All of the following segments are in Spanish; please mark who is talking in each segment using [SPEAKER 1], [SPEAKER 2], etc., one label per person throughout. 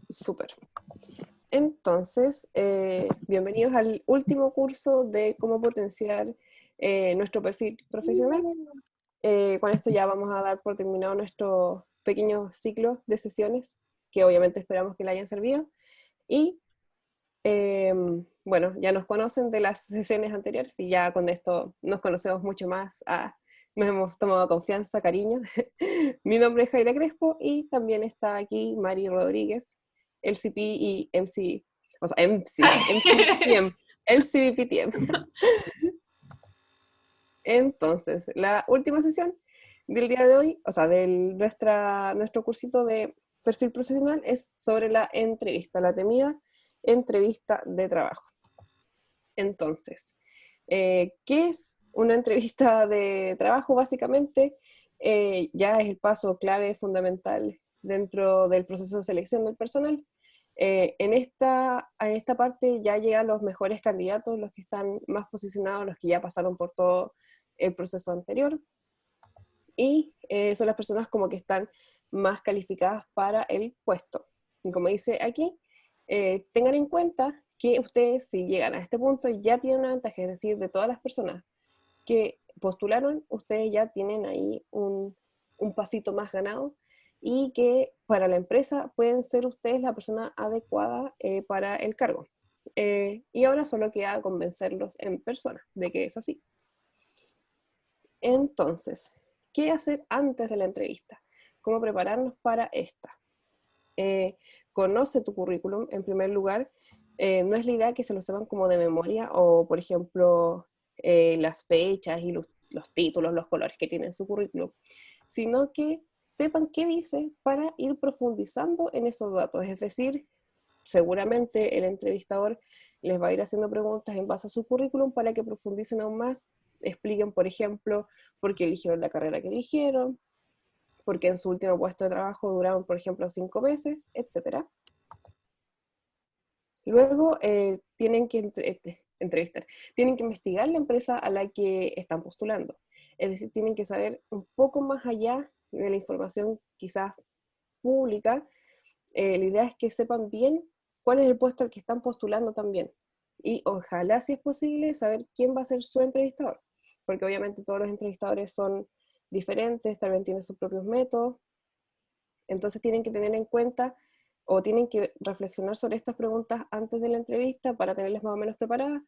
[SPEAKER 1] Súper. Entonces, bienvenidos al último curso de cómo potenciar nuestro perfil profesional. Con esto ya vamos a dar por terminado nuestro pequeño ciclo de sesiones, que obviamente esperamos que le hayan servido. Y bueno, ya nos conocen de las sesiones anteriores y ya con esto nos conocemos mucho más. Nos hemos tomado confianza, cariño. Mi nombre es Jaira Crespo y también está aquí Mari Rodríguez, LCP y MC, o sea, MCPTM, LCPTM. Entonces, la última sesión del día de hoy, o sea, de nuestro cursito de perfil profesional es sobre la entrevista, la temida entrevista de trabajo. Entonces, ¿qué es una entrevista de trabajo? Básicamente, ya es el paso clave fundamental dentro del proceso de selección del personal. A esta parte ya llegan los mejores candidatos, los que están más posicionados, los que ya pasaron por todo el proceso anterior, y son las personas como que están más calificadas para el puesto. Y como dice aquí, tengan en cuenta que ustedes, si llegan a este punto, ya tienen una ventaja, es decir, de todas las personas que postularon, ustedes ya tienen ahí un pasito más ganado, y que para la empresa pueden ser ustedes la persona adecuada para el cargo. Y ahora solo queda convencerlos en persona de que es así. Entonces, ¿qué hacer antes de la entrevista? ¿Cómo prepararnos para esta? Conoce tu currículum en primer lugar. No es la idea que se lo sepan como de memoria o, por ejemplo, las fechas y los títulos, los colores que tiene su currículum, sino que sepan qué dice para ir profundizando en esos datos. Es decir, seguramente el entrevistador les va a ir haciendo preguntas en base a su currículum para que profundicen aún más, expliquen, por ejemplo, por qué eligieron la carrera que eligieron, porque en su último puesto de trabajo duraron, por ejemplo, 5 meses, etc. Luego tienen que entrevistar, tienen que investigar la empresa a la que están postulando. Es decir, tienen que saber un poco más allá de la información quizás pública. La idea es que sepan bien cuál es el puesto al que están postulando también. Y ojalá, si es posible, saber quién va a ser su entrevistador. Porque obviamente todos los entrevistadores son diferentes, también tienen sus propios métodos. Entonces tienen que tener en cuenta o tienen que reflexionar sobre estas preguntas antes de la entrevista para tenerlas más o menos preparadas.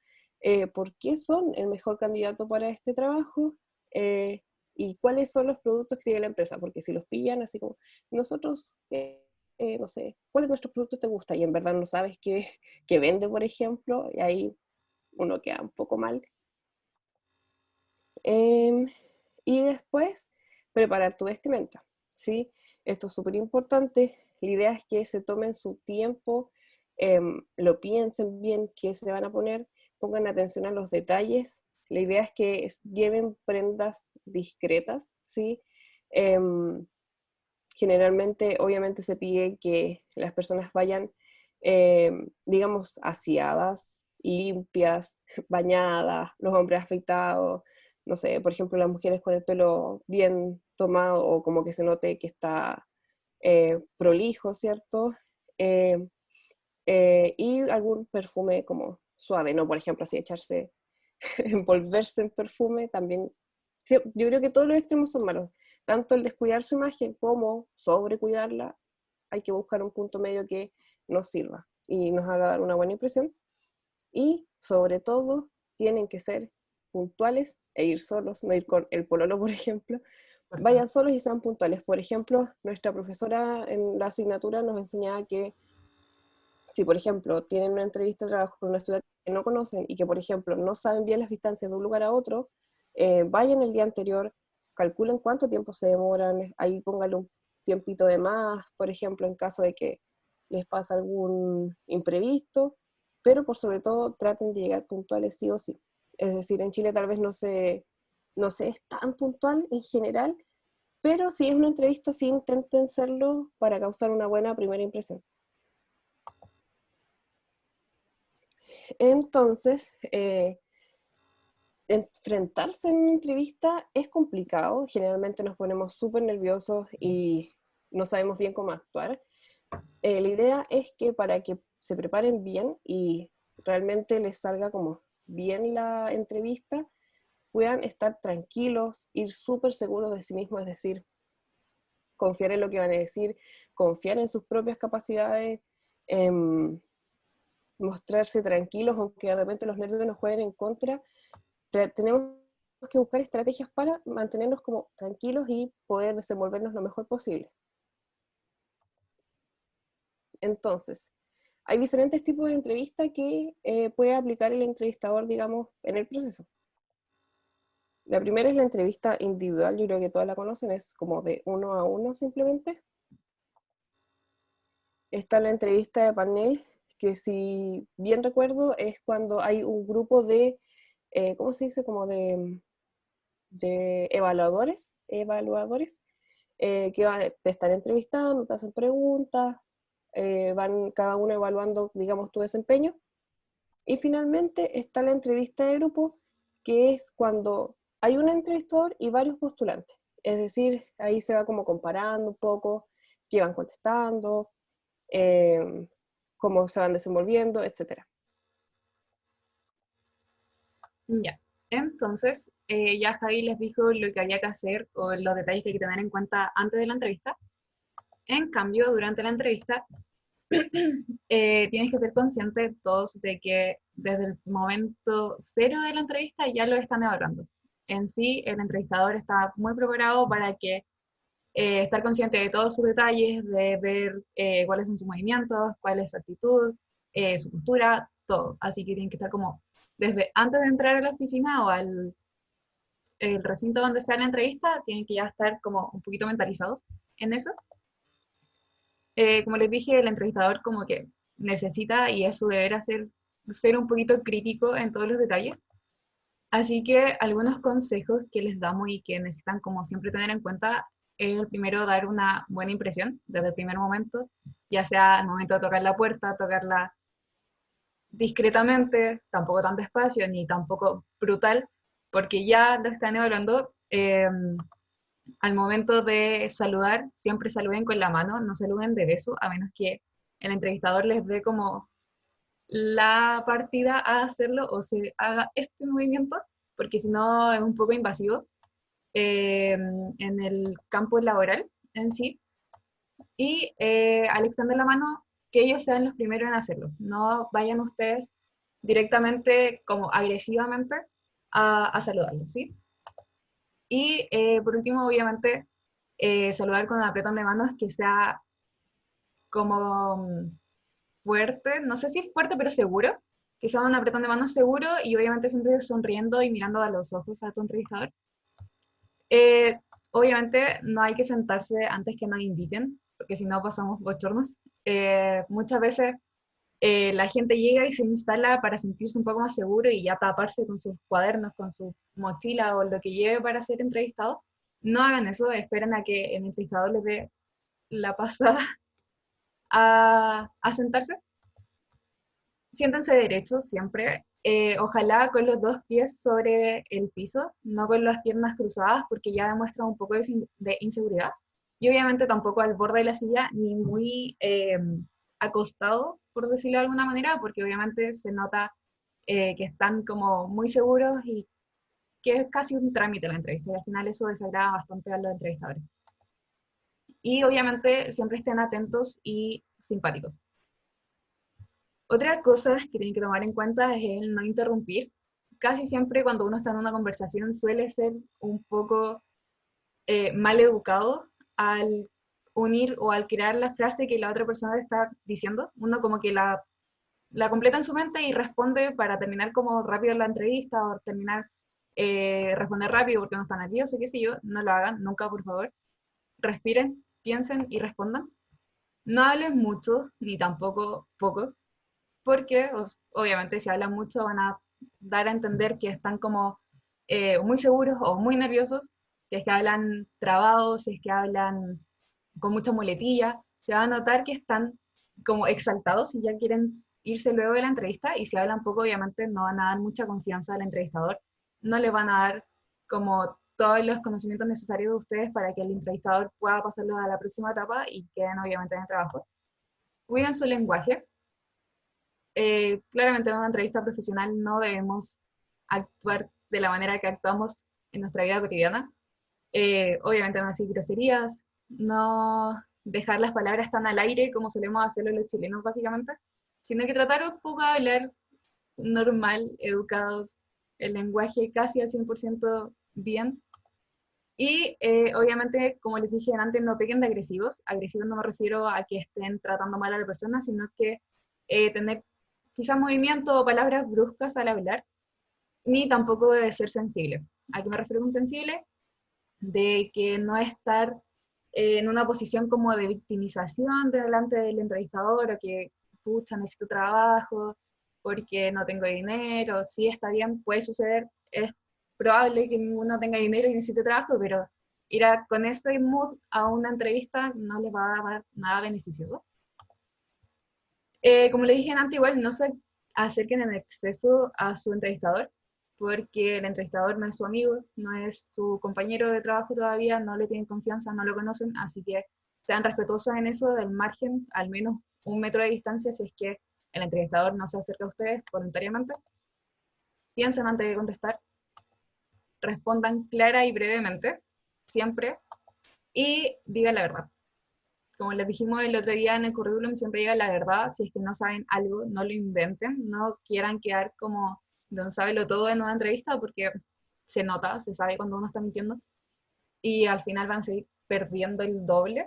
[SPEAKER 1] ¿Por qué son el mejor candidato para este trabajo? ¿Y cuáles son los productos que tiene la empresa? Porque si los pillan así como, nosotros, no sé, ¿cuál de nuestros productos te gusta? Y en verdad no sabes qué vende, por ejemplo, y ahí uno queda un poco mal. Eh, y después, preparar tu vestimenta, ¿sí? Esto es súper importante. La idea es que se tomen su tiempo, lo piensen bien qué se van a poner, pongan atención a los detalles. La idea es que lleven prendas discretas, ¿sí? Em, Generalmente, obviamente, se pide que las personas vayan, digamos, aseadas, limpias, bañadas, los hombres afeitados, no sé, por ejemplo, las mujeres con el pelo bien tomado o como que se note que está prolijo, ¿cierto? Eh, y algún perfume como suave, ¿no? Por ejemplo, así echarse, envolverse en perfume, también. Sí, yo creo que todos los extremos son malos, tanto el descuidar su imagen como sobrecuidarla. Hay que buscar un punto medio que nos sirva y nos haga dar una buena impresión. Y sobre todo, tienen que ser puntuales e ir solos, no ir con el pololo, por ejemplo. Vayan solos y sean puntuales. Por ejemplo, nuestra profesora en la asignatura nos enseñaba que si, por ejemplo, tienen una entrevista de trabajo con una ciudad que no conocen y que, por ejemplo, no saben bien las distancias de un lugar a otro, vayan el día anterior, calculen cuánto tiempo se demoran, ahí pónganle un tiempito de más, por ejemplo, en caso de que les pase algún imprevisto, pero por sobre todo traten de llegar puntuales sí o sí. Es decir, en Chile tal vez no se es tan puntual en general, pero si es una entrevista, sí intenten serlo para causar una buena primera impresión. Entonces, enfrentarse en una entrevista es complicado, generalmente nos ponemos súper nerviosos y no sabemos bien cómo actuar, La idea es que para que se preparen bien y realmente les salga como bien la entrevista, puedan estar tranquilos, ir súper seguros de sí mismos, es decir, confiar en lo que van a decir, confiar en sus propias capacidades, em, mostrarse tranquilos, aunque de repente los nervios nos jueguen en contra. Tenemos que buscar estrategias para mantenernos como tranquilos y poder desenvolvernos lo mejor posible. Entonces, hay diferentes tipos de entrevista que puede aplicar el entrevistador, digamos, en el proceso. La primera es la entrevista individual, yo creo que todas la conocen, es como de 1 a 1 simplemente. Está la entrevista de panel, que si bien recuerdo es cuando hay un grupo de, ¿cómo se dice? Como de evaluadores que te están entrevistando, te hacen preguntas, van cada uno evaluando, digamos, tu desempeño. Y finalmente está la entrevista de grupo, que es cuando hay un entrevistador y varios postulantes. Es decir, ahí se va como comparando un poco qué van contestando, eh, cómo se van desenvolviendo, etc.
[SPEAKER 2] Ya. Entonces, ya Javi les dijo lo que había que hacer o los detalles que hay que tener en cuenta antes de la entrevista. En cambio, durante la entrevista, tienes que ser consciente todos de que desde el momento cero de la entrevista ya lo están evaluando. En sí, el entrevistador está muy preparado para que estar consciente de todos sus detalles, de ver cuáles son sus movimientos, cuál es su actitud, su postura, todo. Así que tienen que estar como desde antes de entrar a la oficina o al el recinto donde sea la entrevista, tienen que ya estar como un poquito mentalizados en eso. Como les dije, el entrevistador como que necesita y es su deber hacer, ser un poquito crítico en todos los detalles. Así que algunos consejos que les damos y que necesitan como siempre tener en cuenta es el primero dar una buena impresión desde el primer momento, ya sea al momento de tocar la puerta, tocarla discretamente, tampoco tan despacio ni tampoco brutal, porque ya lo están evaluando. Al momento de saludar, siempre saluden con la mano, no saluden de beso, a menos que el entrevistador les dé como la partida a hacerlo o se haga este movimiento, porque si no es un poco invasivo en el campo laboral en sí. Y al extender la mano, que ellos sean los primeros en hacerlo. No vayan ustedes directamente, como agresivamente, a saludarlos, ¿sí? Y por último, obviamente, saludar con un apretón de manos que sea como fuerte, no sé si es fuerte, pero seguro, que sea un apretón de manos seguro y obviamente siempre sonriendo y mirando a los ojos a tu entrevistador. Eh, Obviamente no hay que sentarse antes que nos indiquen, porque si no pasamos bochornos. Muchas veces la gente llega y se instala para sentirse un poco más seguro y ya taparse con sus cuadernos, con su mochila o lo que lleve para ser entrevistado. No hagan eso, esperen a que el entrevistador les dé la pasada a sentarse. Siéntense derechos siempre, ojalá con los dos pies sobre el piso, no con las piernas cruzadas, porque ya demuestra un poco de inseguridad. Y obviamente tampoco al borde de la silla, ni muy acostado, por decirlo de alguna manera, porque obviamente se nota que están como muy seguros y que es casi un trámite la entrevista, y al final eso desagrada bastante a los entrevistadores. Y obviamente siempre estén atentos y simpáticos. Otra cosa que tienen que tomar en cuenta es el no interrumpir. Casi siempre cuando uno está en una conversación suele ser un poco mal educado al unir o al crear la frase que la otra persona está diciendo. Uno como que la completa en su mente y responde para terminar como rápido la entrevista o terminar, responder rápido porque no está nervioso, qué sé yo. No lo hagan, nunca, por favor. Respiren, piensen y respondan. No hablen mucho, ni tampoco poco, porque obviamente si hablan mucho van a dar a entender que están como muy seguros o muy nerviosos, si es que hablan trabados, si es que hablan con mucha muletilla, se va a notar que están como exaltados y ya quieren irse luego de la entrevista, y si hablan poco obviamente no van a dar mucha confianza al entrevistador, no le van a dar como todos los conocimientos necesarios de ustedes para que el entrevistador pueda pasarlos a la próxima etapa y queden obviamente en el trabajo. cuiden su lenguaje. Claramente en una entrevista profesional no debemos actuar de la manera que actuamos en nuestra vida cotidiana. Obviamente no decir groserías, no dejar las palabras tan al aire como solemos hacerlo los chilenos básicamente, sino que tratar un poco de hablar normal, educados, el lenguaje casi al 100% bien. Y obviamente, como les dije antes, no peguen de agresivos. Agresivos no me refiero a que estén tratando mal a la persona, sino que tener quizás movimientos o palabras bruscas al hablar, ni tampoco de ser sensible. ¿A qué me refiero con sensible? De que no estar en una posición como de victimización delante del entrevistador, o que, pucha, necesito trabajo porque no tengo dinero. Sí, está bien, puede suceder, es probable que ninguno tenga dinero y necesite trabajo, pero ir con ese mood a una entrevista no les va a dar nada beneficioso. Como le dije antes, igual no se acerquen en exceso a su entrevistador, porque el entrevistador no es su amigo, no es su compañero de trabajo todavía, no le tienen confianza, no lo conocen, así que sean respetuosos en eso, del margen, al menos 1 metro de distancia, si es que el entrevistador no se acerca a ustedes voluntariamente. Piensen antes de contestar, respondan clara y brevemente, siempre, y digan la verdad. Como les dijimos el otro día en el currículum, siempre digan la verdad. Si es que no saben algo, no lo inventen, no quieran quedar como don sábelo todo en una entrevista, porque se nota, se sabe cuando uno está mintiendo, y al final van a seguir perdiendo el doble.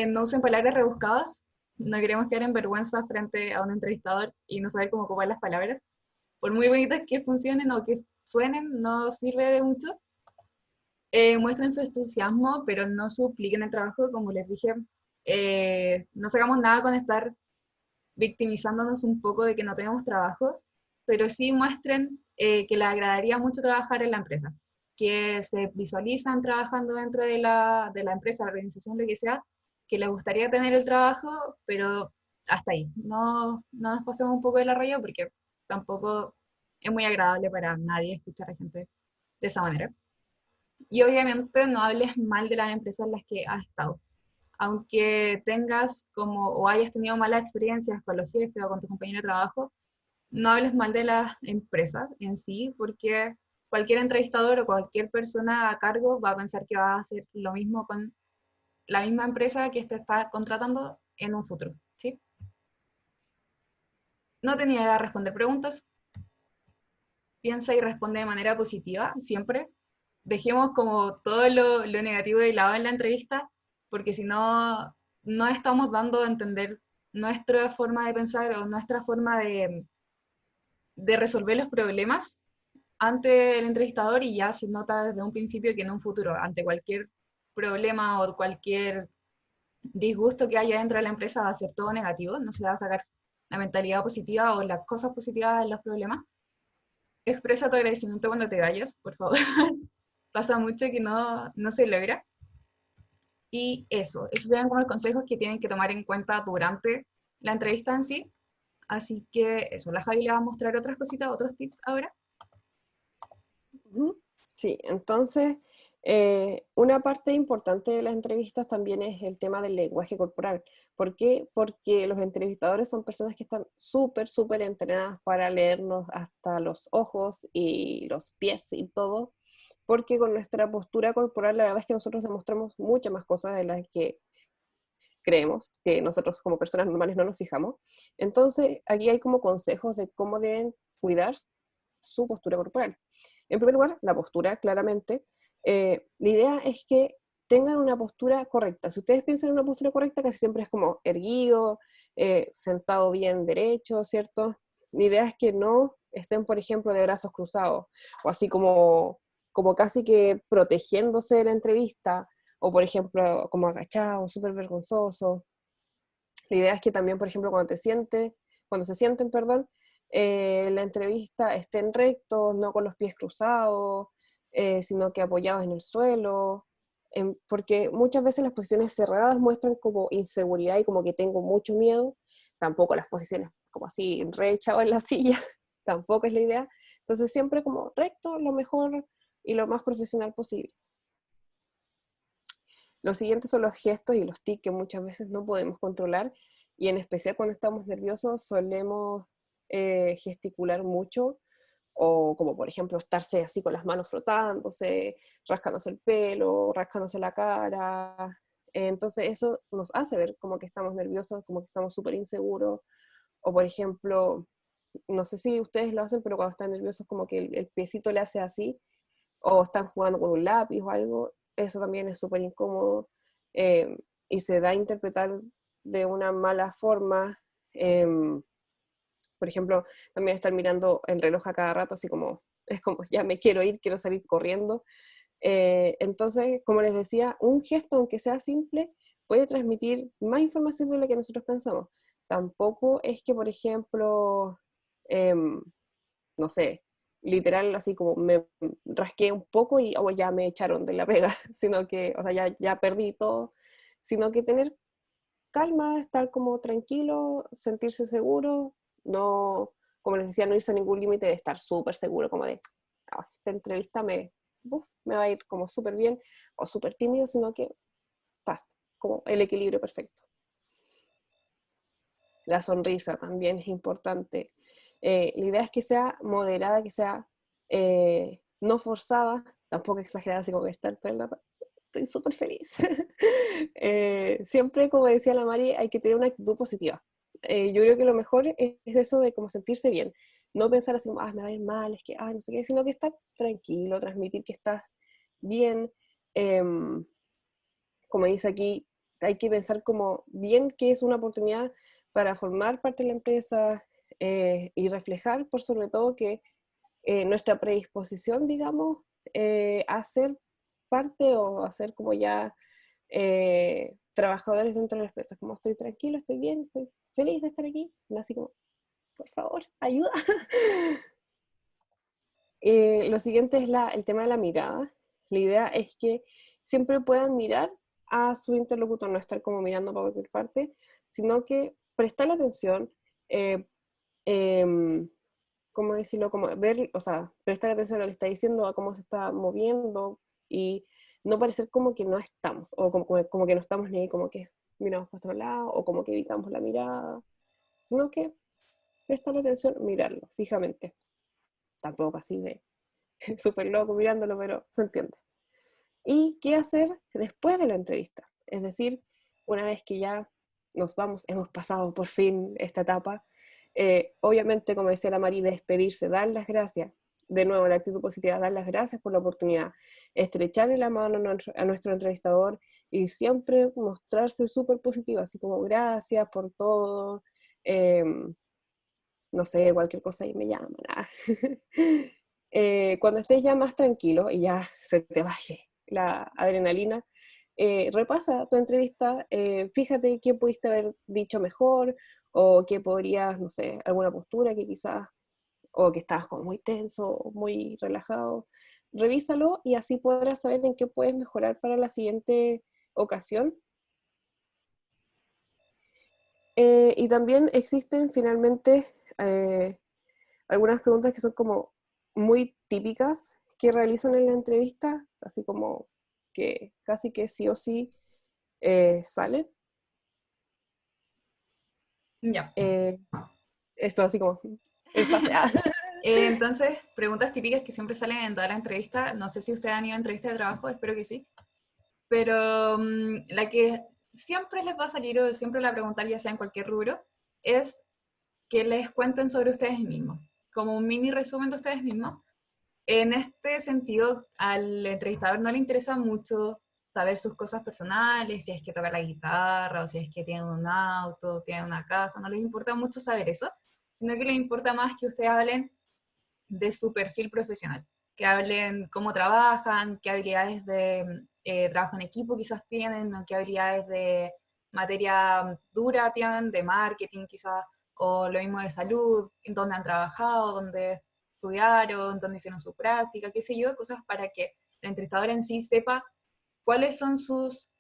[SPEAKER 2] No usen palabras rebuscadas, no queremos quedar en vergüenza frente a un entrevistador y no saber cómo ocupar las palabras. Por muy bonitas que funcionen o que suenen, no sirve de mucho. Muestren su entusiasmo, pero no supliquen el trabajo, como les dije. No sacamos nada con estar victimizándonos un poco de que no tenemos trabajo, pero sí muestren que les agradaría mucho trabajar en la empresa, que se visualizan trabajando dentro de la empresa, la organización, lo que sea, que les gustaría tener el trabajo, pero hasta ahí. No, no nos pasemos un poco de la raya porque tampoco es muy agradable para nadie escuchar a gente de esa manera. Y obviamente no hables mal de las empresas en las que has estado. Aunque tengas como o hayas tenido malas experiencias con los jefes o con tu compañero de trabajo, no hables mal de las empresas en sí, porque cualquier entrevistador o cualquier persona a cargo va a pensar que va a hacer lo mismo con la misma empresa que te está contratando en un futuro, ¿sí? No te niegues a responder preguntas, piensa y responde de manera positiva, siempre. Dejemos como todo lo negativo de lado en la entrevista, porque si no, no estamos dando a entender nuestra forma de pensar o nuestra forma de resolver los problemas ante el entrevistador, y ya se nota desde un principio que en un futuro, ante cualquier problema o cualquier disgusto que haya dentro de la empresa, va a ser todo negativo, no se va a sacar la mentalidad positiva o las cosas positivas de los problemas. Expresa tu agradecimiento cuando te vayas, por favor. Pasa mucho que no se logra. Y esos serían como los consejos que tienen que tomar en cuenta durante la entrevista en sí. Así que eso, la Javi le va a mostrar otras cositas, otros tips ahora.
[SPEAKER 1] Ujú. Sí, entonces, una parte importante de las entrevistas también es el tema del lenguaje corporal. ¿Por qué? Porque los entrevistadores son personas que están súper, súper entrenadas para leernos hasta los ojos y los pies y todo, porque con nuestra postura corporal la verdad es que nosotros demostramos muchas más cosas de las que creemos, que nosotros como personas normales no nos fijamos. Entonces, aquí hay como consejos de cómo deben cuidar su postura corporal. En primer lugar, la postura, claramente. La idea es que tengan una postura correcta. Si ustedes piensan en una postura correcta, casi siempre es como erguido, sentado bien derecho, ¿cierto? La idea es que no estén, por ejemplo, de brazos cruzados, o así como casi que protegiéndose de la entrevista, o por ejemplo, como agachados, súper vergonzoso. La idea es que también, por ejemplo, cuando se sienten, perdón, la entrevista estén rectos, no con los pies cruzados, sino que apoyados en el suelo, porque muchas veces las posiciones cerradas muestran como inseguridad y como que tengo mucho miedo, tampoco las posiciones como así re echado en la silla, tampoco es la idea, entonces siempre como recto, lo mejor y lo más profesional posible. Los siguientes son los gestos y los tics que muchas veces no podemos controlar, y en especial cuando estamos nerviosos solemos gesticular mucho, o como por ejemplo estarse así con las manos frotándose, rascándose el pelo, rascándose la cara. Entonces eso nos hace ver como que estamos nerviosos, como que estamos súper inseguros. O por ejemplo, no sé si ustedes lo hacen, pero cuando están nerviosos como que el piecito le hace así, o están jugando con un lápiz o algo, eso también es súper incómodo, eh, y se da a interpretar de una mala forma. eh, por ejemplo, también estar mirando el reloj a cada rato, así como, es como, ya me quiero ir, quiero salir corriendo. Entonces, como les decía, un gesto, aunque sea simple, puede transmitir más información de la que nosotros pensamos. Tampoco es que, por ejemplo, no sé, literal, así como me rasqué un poco y oh, ya me echaron de la pega, sino que, o sea, ya perdí todo, sino que tener calma, estar como tranquilo, sentirse seguro, no, como les decía, no irse a ningún límite de estar súper seguro, como de, "Ah, esta entrevista me va a ir como súper bien o súper tímido", sino que paz, como el equilibrio perfecto. La sonrisa también es importante. La idea es que sea moderada, que sea no forzada, tampoco exagerada, así como que estar todo el rato, estoy súper feliz. Siempre, como decía la Mari, hay que tener una actitud positiva. Yo creo que lo mejor es eso de como sentirse bien. No pensar así como, me va a ir mal, es que, no sé qué, sino que estar tranquilo, transmitir que estás bien. Como dice aquí, hay que pensar como bien que es una oportunidad para formar parte de la empresa, y reflejar por sobre todo que nuestra predisposición, digamos, a ser parte o a ser como ya trabajadores dentro de la empresa. Como estoy tranquilo, estoy bien, estoy feliz de estar aquí. No así como, por favor, ayuda. Lo siguiente es el tema de la mirada. La idea es que siempre puedan mirar a su interlocutor, no estar como mirando para cualquier parte, sino que prestarle atención, eh, em, ¿cómo decirlo? Como ver, o sea, prestar atención a lo que está diciendo, a cómo se está moviendo, y no parecer como que no estamos, o como que no estamos ni ahí, como que miramos para otro lado, o como que evitamos la mirada, sino que prestar atención, mirarlo fijamente. Tampoco así de súper loco mirándolo, pero se entiende. ¿Y qué hacer después de la entrevista? Es decir, una vez que ya nos vamos, hemos pasado por fin esta etapa, obviamente, como decía la Mari, despedirse, dar las gracias, de nuevo la actitud positiva, dar las gracias por la oportunidad, estrecharle la mano a nuestro entrevistador y siempre mostrarse súper positiva, así como gracias por todo, eh, no sé, cualquier cosa y me llaman. Cuando estés ya más tranquilo y ya se te baje la adrenalina, repasa tu entrevista, fíjate qué pudiste haber dicho mejor, o qué podrías, no sé, alguna postura que quizás, o que estabas como muy tenso, muy relajado, revísalo y así podrás saber en qué puedes mejorar para la siguiente ocasión. Y también existen finalmente eh, algunas preguntas que son como muy típicas que realizan en la entrevista, así como que casi que sí o sí salen.
[SPEAKER 2] Ya.
[SPEAKER 1] Eh, Esto así como el pase.
[SPEAKER 2] Entonces, preguntas típicas que siempre salen en toda la entrevista. No sé si ustedes han ido a entrevista de trabajo, espero que sí. Pero la que siempre les va a salir o siempre la preguntar, ya sea en cualquier rubro, es que les cuenten sobre ustedes mismos, como un mini resumen de ustedes mismos. En este sentido, al entrevistador no le interesa mucho saber sus cosas personales, si es que toca la guitarra, o si es que tiene un auto, tiene una casa, no les importa mucho saber eso, sino que les importa más que ustedes hablen de su perfil profesional, que hablen cómo trabajan, qué habilidades de trabajo en equipo quizás tienen, o qué habilidades de materia dura tienen, de marketing quizás, o lo mismo de salud, en dónde han trabajado, dónde estudiaron, dónde hicieron su práctica, qué sé yo, cosas para que el entrevistador en sí sepa cuáles son sus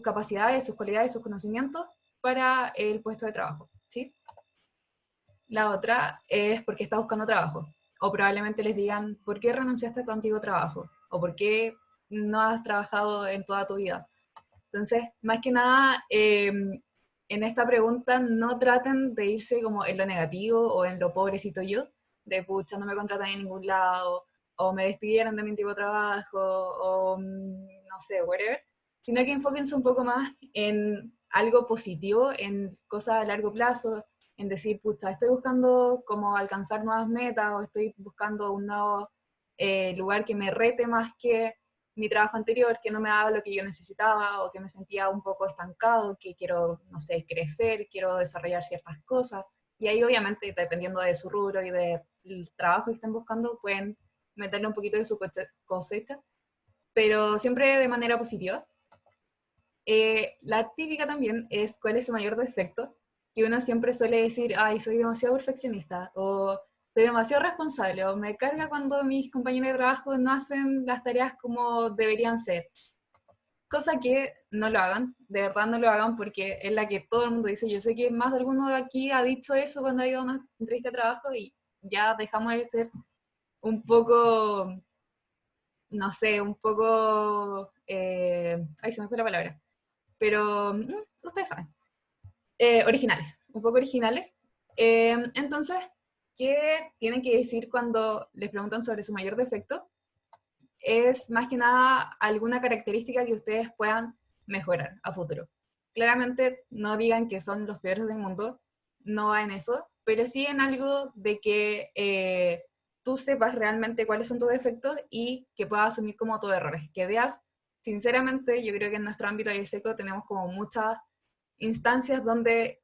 [SPEAKER 2] capacidades, sus cualidades, sus conocimientos para el puesto de trabajo, ¿sí? La otra es porque está buscando trabajo. O probablemente les digan, ¿por qué renunciaste a tu antiguo trabajo? O ¿por qué no has trabajado en toda tu vida? Entonces, más que nada, en esta pregunta no traten de irse como en lo negativo o en lo pobrecito yo, de pucha, no me contratan en ningún lado, o me despidieron de mi antiguo trabajo, o no sé, whatever, sino que enfóquense un poco más en algo positivo, en cosas a largo plazo, en decir, pucha, estoy buscando como alcanzar nuevas metas, o estoy buscando un nuevo lugar que me rete más que mi trabajo anterior, que no me daba lo que yo necesitaba, o que me sentía un poco estancado, que quiero, no sé, crecer, quiero desarrollar ciertas cosas. Y ahí obviamente, dependiendo de su rubro y del trabajo que estén buscando, pueden meterle un poquito de su cosecha, pero siempre de manera positiva. La típica también es cuál es su mayor defecto, que uno siempre suele decir, ay, soy demasiado perfeccionista, o soy demasiado responsable, o me carga cuando mis compañeros de trabajo no hacen las tareas como deberían ser. Cosa que no lo hagan, de verdad no lo hagan, porque es la que todo el mundo dice. Yo sé que más de alguno de aquí ha dicho eso cuando ha ido a una entrevista de trabajo y ya dejamos de ser un poco, no sé, un poco, ay, se me fue la palabra, pero ustedes saben, originales, un poco originales. Entonces, ¿qué tienen que decir cuando les preguntan sobre su mayor defecto? Es más que nada alguna característica que ustedes puedan mejorar a futuro. Claramente no digan que son los peores del mundo, no va en eso, pero sí en algo de que tú sepas realmente cuáles son tus defectos y que puedas asumir como tus errores, que veas, sinceramente, yo creo que en nuestro ámbito de seco tenemos como muchas instancias donde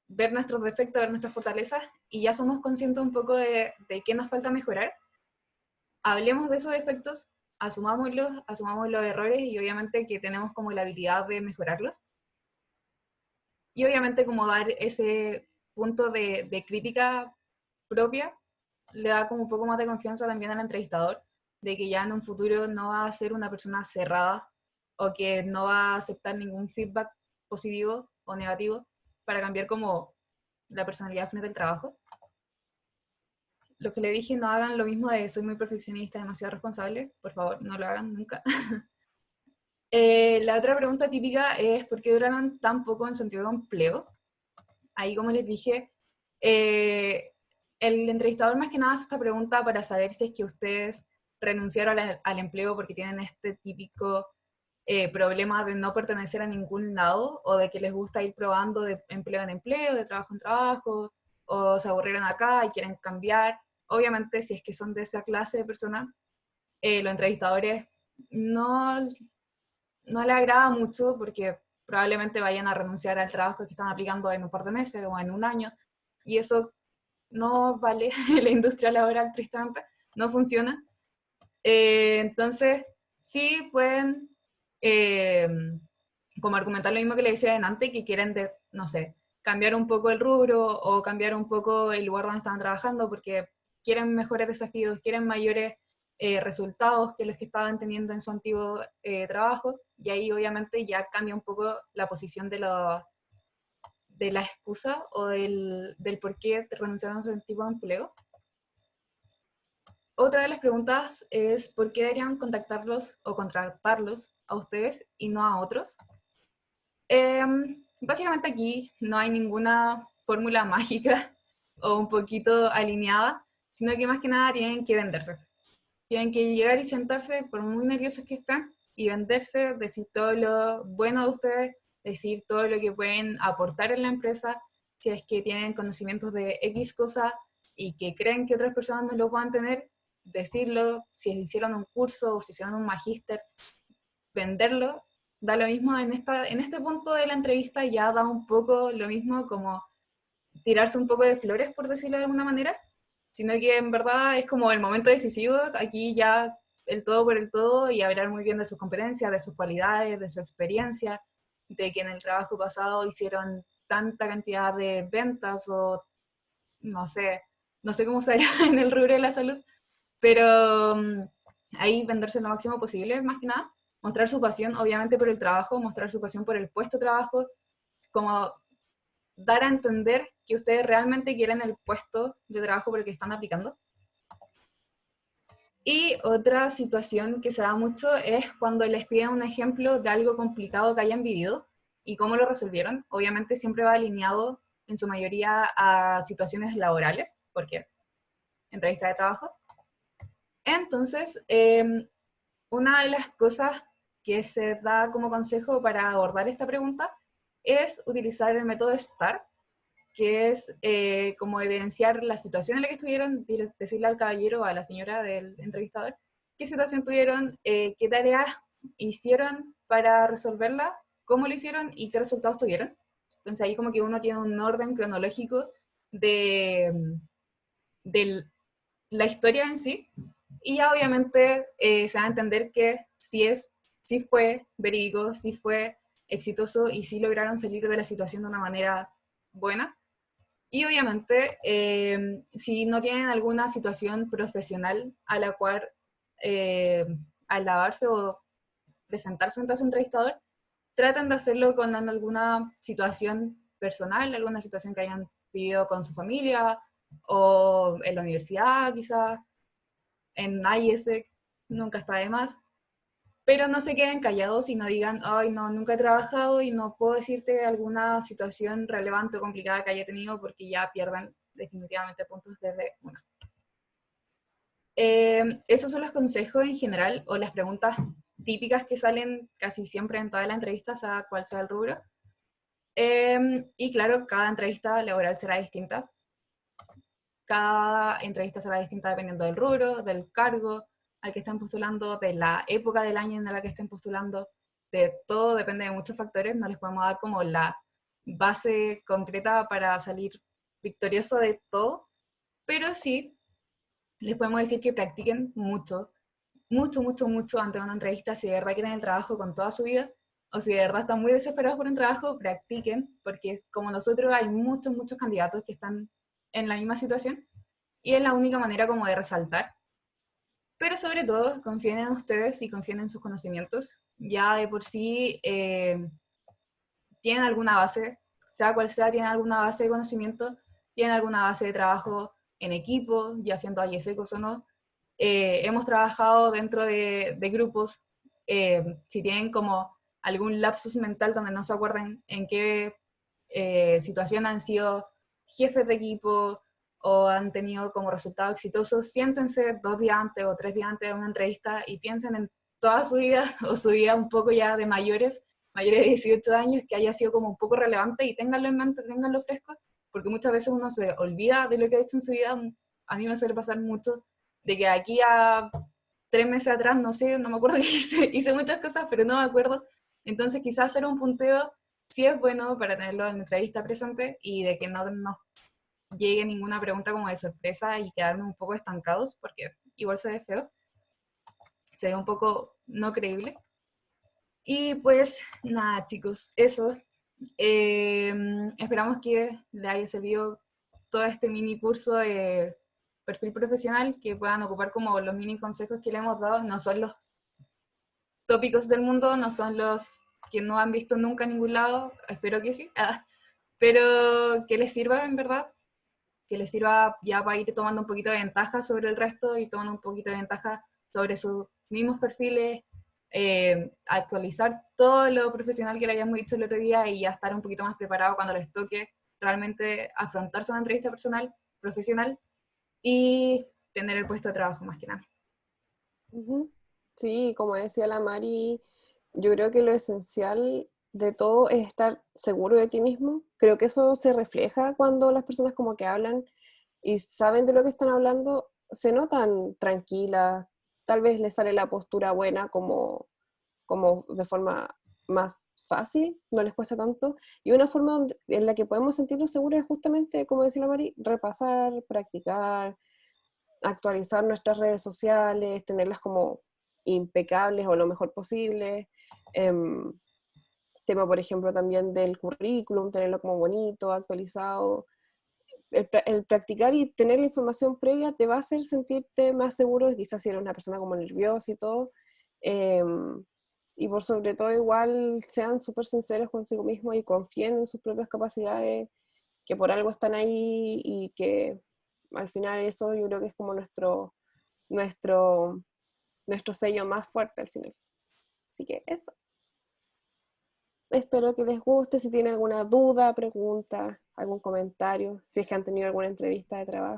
[SPEAKER 2] ver nuestros defectos, ver nuestras fortalezas, y ya somos conscientes un poco de qué nos falta mejorar. Hablemos de esos defectos, asumamos los errores y obviamente que tenemos como la habilidad de mejorarlos. Y obviamente como dar ese punto de crítica propia le da como un poco más de confianza también al entrevistador, de que ya en un futuro no va a ser una persona cerrada o que no va a aceptar ningún feedback positivo o negativo para cambiar como la personalidad frente al trabajo. Lo que le dije, no hagan lo mismo de soy muy perfeccionista, demasiado responsable, por favor, no lo hagan nunca. La otra pregunta típica es ¿por qué duraron tan poco en su antiguo empleo? Ahí, como les dije, eh, el entrevistador más que nada hace esta pregunta para saber si es que ustedes renunciaron al empleo porque tienen este típico problema de no pertenecer a ningún lado o de que les gusta ir probando de empleo en empleo, de trabajo en trabajo, o se aburrieron acá y quieren cambiar. Obviamente, si es que son de esa clase de personas, los entrevistadores no, no le agrada mucho porque probablemente vayan a renunciar al trabajo que están aplicando en un par de meses o en un año, y eso no vale en la industria laboral, tristemente, no funciona. Entonces, sí pueden eh, como argumentar lo mismo que le decía antes, que quieren, no sé, cambiar un poco el rubro o cambiar un poco el lugar donde están trabajando porque quieren mejores desafíos, quieren mayores resultados que los que estaban teniendo en su antiguo trabajo, y ahí obviamente ya cambia un poco la posición de la excusa o del por qué renunciaron a ese tipo de empleo. Otra de las preguntas es ¿por qué deberían contactarlos o contratarlos a ustedes y no a otros? Básicamente aquí no hay ninguna fórmula mágica o un poquito alineada, sino que más que nada tienen que venderse. Tienen que llegar y sentarse, por muy nerviosos que están, y venderse, decir todo lo bueno de ustedes, decir todo lo que pueden aportar en la empresa, si es que tienen conocimientos de X cosa y que creen que otras personas no lo puedan tener, decirlo, si hicieron un curso o si hicieron un magíster, venderlo. Da lo mismo en este punto de la entrevista, ya da un poco lo mismo como tirarse un poco de flores, por decirlo de alguna manera, sino que en verdad es como el momento decisivo, aquí ya el todo por el todo, y hablar muy bien de sus competencias, de sus cualidades, de su experiencia, de que en el trabajo pasado hicieron tanta cantidad de ventas o no sé, no sé cómo se hará en el rubro de la salud, pero ahí venderse lo máximo posible, más que nada, mostrar su pasión obviamente por el trabajo, mostrar su pasión por el puesto de trabajo, como dar a entender que ustedes realmente quieren el puesto de trabajo por el que están aplicando. Y otra situación que se da mucho es cuando les piden un ejemplo de algo complicado que hayan vivido y cómo lo resolvieron. Obviamente siempre va alineado en su mayoría a situaciones laborales, porque entrevista de trabajo. Entonces, una de las cosas que se da como consejo para abordar esta pregunta es utilizar el método STAR, que es como evidenciar la situación en la que estuvieron, decirle al caballero o a la señora del entrevistador qué situación tuvieron, qué tareas hicieron para resolverla, cómo lo hicieron y qué resultados tuvieron. Entonces ahí como que uno tiene un orden cronológico de, de la historia en sí, y ya obviamente se va a entender que sí fue verídico, sí fue exitoso y sí lograron salir de la situación de una manera buena. Y obviamente, si no tienen alguna situación profesional a la cual alabarse o presentar frente a su entrevistador, traten de hacerlo con alguna situación personal, alguna situación que hayan vivido con su familia o en la universidad, quizás en IESEC, nunca está de más. Pero no se queden callados y no digan, ay, no, nunca he trabajado y no puedo decirte alguna situación relevante o complicada que haya tenido porque ya pierden definitivamente puntos desde una. Esos son los consejos en general o las preguntas típicas que salen casi siempre en todas las entrevistas, sea cual sea el rubro. Y claro, cada entrevista laboral será distinta. Cada entrevista será distinta dependiendo del rubro, del cargo al que estén postulando, de la época del año en la que estén postulando, de todo, depende de muchos factores, no les podemos dar como la base concreta para salir victorioso de todo, pero sí les podemos decir que practiquen mucho, mucho, mucho, mucho ante una entrevista, si de verdad quieren el trabajo con toda su vida, o si de verdad están muy desesperados por un trabajo, practiquen, porque como nosotros hay muchos, muchos candidatos que están en la misma situación, y es la única manera como de resaltar. Pero sobre todo, confíen en ustedes y confíen en sus conocimientos. Ya de por sí tienen alguna base, sea cual sea, tienen alguna base de conocimiento, tienen alguna base de trabajo en equipo, ya siendo IESECOS o no. Hemos trabajado dentro de grupos. Si tienen como algún lapsus mental donde no se acuerden en qué situación han sido jefes de equipo o han tenido como resultado exitoso, siéntense 2 días antes o 3 días antes de una entrevista y piensen en toda su vida o su vida un poco ya de mayores de 18 años, que haya sido como un poco relevante y ténganlo en mente, ténganlo fresco, porque muchas veces uno se olvida de lo que ha hecho en su vida. A mí me suele pasar mucho de que aquí a 3 meses atrás, no sé, no me acuerdo que hice muchas cosas, pero no me acuerdo. Entonces quizás hacer un punteo sí es bueno para tenerlo en la entrevista presente y de que no nos llegue ninguna pregunta como de sorpresa y quedarnos un poco estancados, porque igual se ve feo, se ve un poco no creíble. Y pues nada, chicos, eso. Esperamos que les haya servido todo este mini curso de perfil profesional, que puedan ocupar como los mini consejos que le hemos dado. No son los tópicos del mundo, no son los que no han visto nunca en ningún lado, espero que sí, pero que les sirva en verdad, que les sirva ya para ir tomando un poquito de ventaja sobre el resto y tomando un poquito de ventaja sobre sus mismos perfiles, actualizar todo lo profesional que le hayamos dicho el otro día y ya estar un poquito más preparado cuando les toque realmente afrontarse una entrevista personal, profesional y tener el puesto de trabajo más que nada.
[SPEAKER 1] Ujú. Sí, como decía la Mari, yo creo que lo esencial de todo es estar seguro de ti mismo. Creo que eso se refleja cuando las personas como que hablan y saben de lo que están hablando, se notan tranquilas, tal vez les sale la postura buena como de forma más fácil, no les cuesta tanto. Y una forma en la que podemos sentirnos seguros es justamente, como decía la Mari, repasar, practicar, actualizar nuestras redes sociales, tenerlas como impecables o lo mejor posible. Em, Tema, por ejemplo, también del currículum, tenerlo como bonito, actualizado. El practicar y tener la información previa te va a hacer sentirte más seguro, quizás si eres una persona como nerviosa y todo. Y por sobre todo igual sean súper sinceros consigo mismos y confíen en sus propias capacidades, que por algo están ahí y que al final eso yo creo que es como nuestro, nuestro sello más fuerte al final. Así que eso. Espero que les guste. Si tienen alguna duda, pregunta, algún comentario, si es que han tenido alguna entrevista de trabajo.